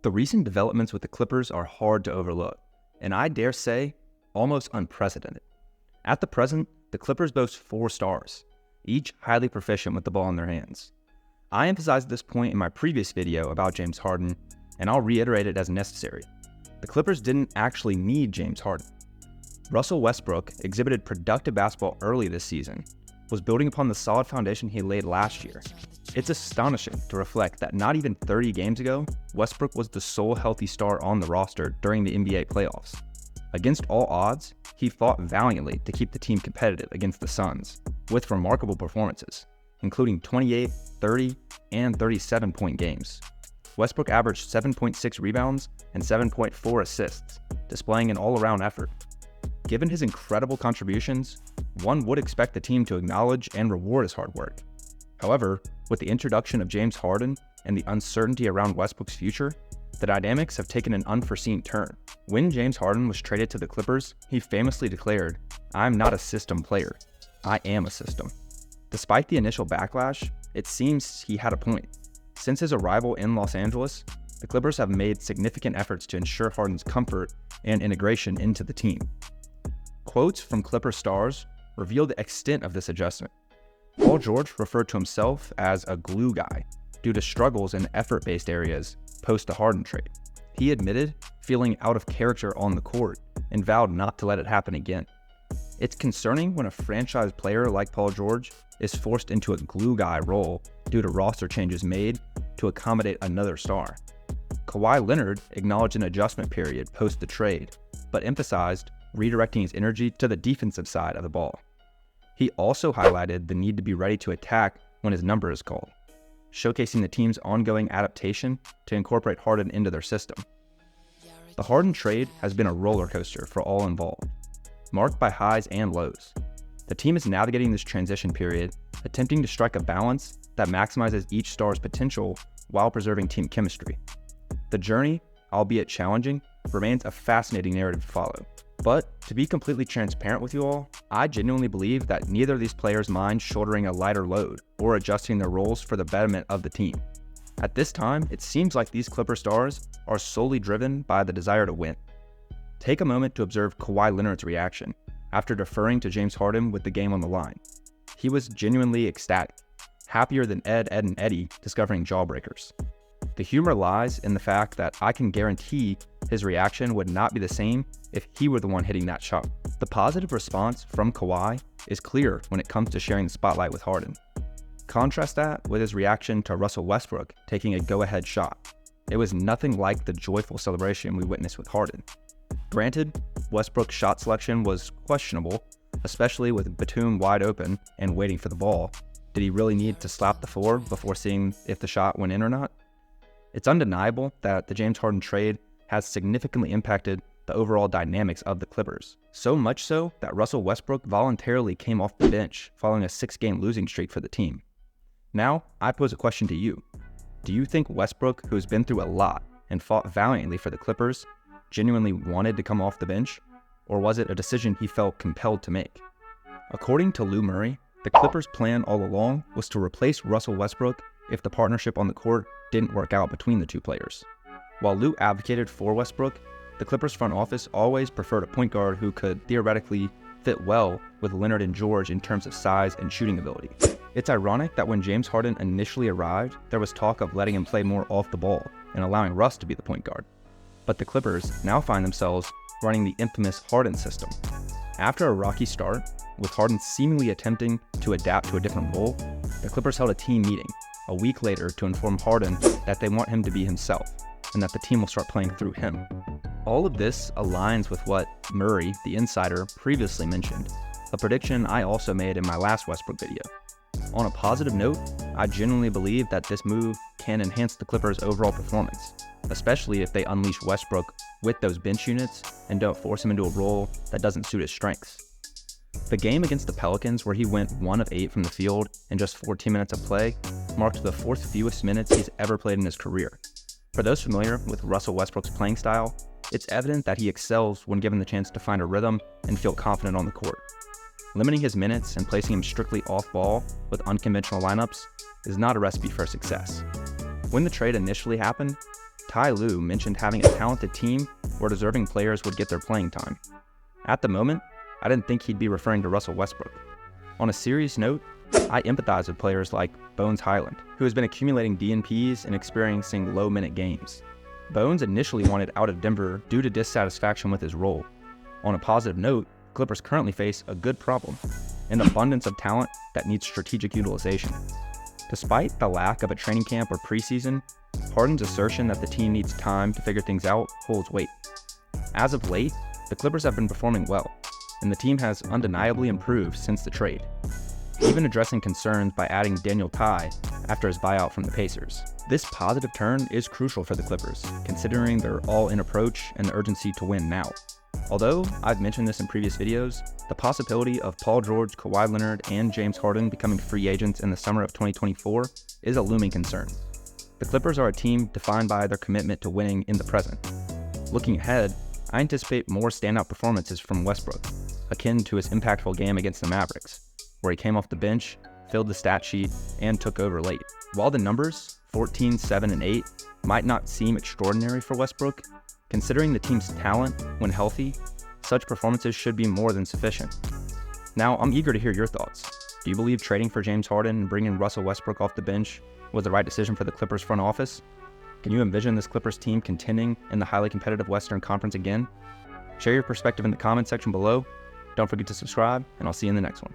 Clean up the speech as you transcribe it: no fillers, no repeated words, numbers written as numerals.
The recent developments with the Clippers are hard to overlook, and I dare say, almost unprecedented. At the present, the Clippers boast 4 stars, each highly proficient with the ball in their hands. I emphasized this point in my previous video about James Harden, and I'll reiterate it as necessary. The Clippers didn't actually need James Harden. Russell Westbrook exhibited productive basketball early this season, was building upon the solid foundation he laid last year. It's astonishing to reflect that not even 30 games ago, Westbrook was the sole healthy star on the roster during the NBA playoffs. Against all odds, he fought valiantly to keep the team competitive against the Suns, with remarkable performances, including 28, 30, and 37-point games. Westbrook averaged 7.6 rebounds and 7.4 assists, displaying an all-around effort. Given his incredible contributions, one would expect the team to acknowledge and reward his hard work. However, with the introduction of James Harden and the uncertainty around Westbrook's future, the dynamics have taken an unforeseen turn. When James Harden was traded to the Clippers, he famously declared, "I'm not a system player. I am a system." Despite the initial backlash, it seems he had a point. Since his arrival in Los Angeles, the Clippers have made significant efforts to ensure Harden's comfort and integration into the team. Quotes from Clipper stars reveal the extent of this adjustment. Paul George referred to himself as a glue guy due to struggles in effort-based areas post the Harden trade. He admitted feeling out of character on the court and vowed not to let it happen again. It's concerning when a franchise player like Paul George is forced into a glue guy role due to roster changes made to accommodate another star. Kawhi Leonard acknowledged an adjustment period post the trade, but emphasized redirecting his energy to the defensive side of the ball. He also highlighted the need to be ready to attack when his number is called, showcasing the team's ongoing adaptation to incorporate Harden into their system. The Harden trade has been a roller coaster for all involved, marked by highs and lows. The team is navigating this transition period, attempting to strike a balance that maximizes each star's potential while preserving team chemistry. The journey, albeit challenging, remains a fascinating narrative to follow. But to be completely transparent with you all, I genuinely believe that neither of these players mind shouldering a lighter load or adjusting their roles for the betterment of the team. At this time, it seems like these Clipper stars are solely driven by the desire to win. Take a moment to observe Kawhi Leonard's reaction after deferring to James Harden with the game on the line. He was genuinely ecstatic, happier than Ed, and Eddie discovering jawbreakers. The humor lies in the fact that I can guarantee his reaction would not be the same if he were the one hitting that shot. The positive response from Kawhi is clear when it comes to sharing the spotlight with Harden. Contrast that with his reaction to Russell Westbrook taking a go-ahead shot. It was nothing like the joyful celebration we witnessed with Harden. Granted, Westbrook's shot selection was questionable, especially with Batum wide open and waiting for the ball. Did he really need to slap the floor before seeing if the shot went in or not? It's undeniable that the James Harden trade has significantly impacted the overall dynamics of the Clippers. So much so that Russell Westbrook voluntarily came off the bench following a 6-game losing streak for the team. Now, I pose a question to you. Do you think Westbrook, who has been through a lot and fought valiantly for the Clippers, genuinely wanted to come off the bench? Or was it a decision he felt compelled to make? According to Lou Murray, the Clippers' plan all along was to replace Russell Westbrook if the partnership on the court didn't work out between the two players. While Lou advocated for Westbrook, the Clippers front office always preferred a point guard who could theoretically fit well with Leonard and George in terms of size and shooting ability. It's ironic that when James Harden initially arrived, there was talk of letting him play more off the ball and allowing Russ to be the point guard. But the Clippers now find themselves running the infamous Harden system. After a rocky start, with Harden seemingly attempting to adapt to a different role, the Clippers held a team meeting a week later to inform Harden that they want him to be himself and that the team will start playing through him. All of this aligns with what Murray, the insider, previously mentioned, a prediction I also made in my last Westbrook video. On a positive note, I genuinely believe that this move can enhance the Clippers' overall performance, especially if they unleash Westbrook with those bench units and don't force him into a role that doesn't suit his strengths. The game against the Pelicans, where he went 1 of 8 from the field in just 14 minutes of play, marked the 4th fewest minutes he's ever played in his career. For those familiar with Russell Westbrook's playing style, it's evident that he excels when given the chance to find a rhythm and feel confident on the court. Limiting his minutes and placing him strictly off-ball with unconventional lineups is not a recipe for success. When the trade initially happened, Ty Lue mentioned having a talented team where deserving players would get their playing time. At the moment, I didn't think he'd be referring to Russell Westbrook. On a serious note, I empathize with players like Bones Hyland, who has been accumulating DNPs and experiencing low-minute games. Bones initially wanted out of Denver due to dissatisfaction with his role. On a positive note, Clippers currently face a good problem, an abundance of talent that needs strategic utilization. Despite the lack of a training camp or preseason, Harden's assertion that the team needs time to figure things out holds weight. As of late, the Clippers have been performing well, and the team has undeniably improved since the trade, even addressing concerns by adding Daniel Ty after his buyout from the Pacers. This positive turn is crucial for the Clippers, considering their all-in approach and the urgency to win now. Although I've mentioned this in previous videos, the possibility of Paul George, Kawhi Leonard, and James Harden becoming free agents in the summer of 2024 is a looming concern. The Clippers are a team defined by their commitment to winning in the present. Looking ahead, I anticipate more standout performances from Westbrook, akin to his impactful game against the Mavericks, where he came off the bench, filled the stat sheet, and took over late. While the numbers, 14, 7, and 8, might not seem extraordinary for Westbrook, considering the team's talent when healthy, such performances should be more than sufficient. Now, I'm eager to hear your thoughts. Do you believe trading for James Harden and bringing Russell Westbrook off the bench was the right decision for the Clippers front office? Can you envision this Clippers team contending in the highly competitive Western Conference again? Share your perspective in the comment section below. Don't forget to subscribe, and I'll see you in the next one.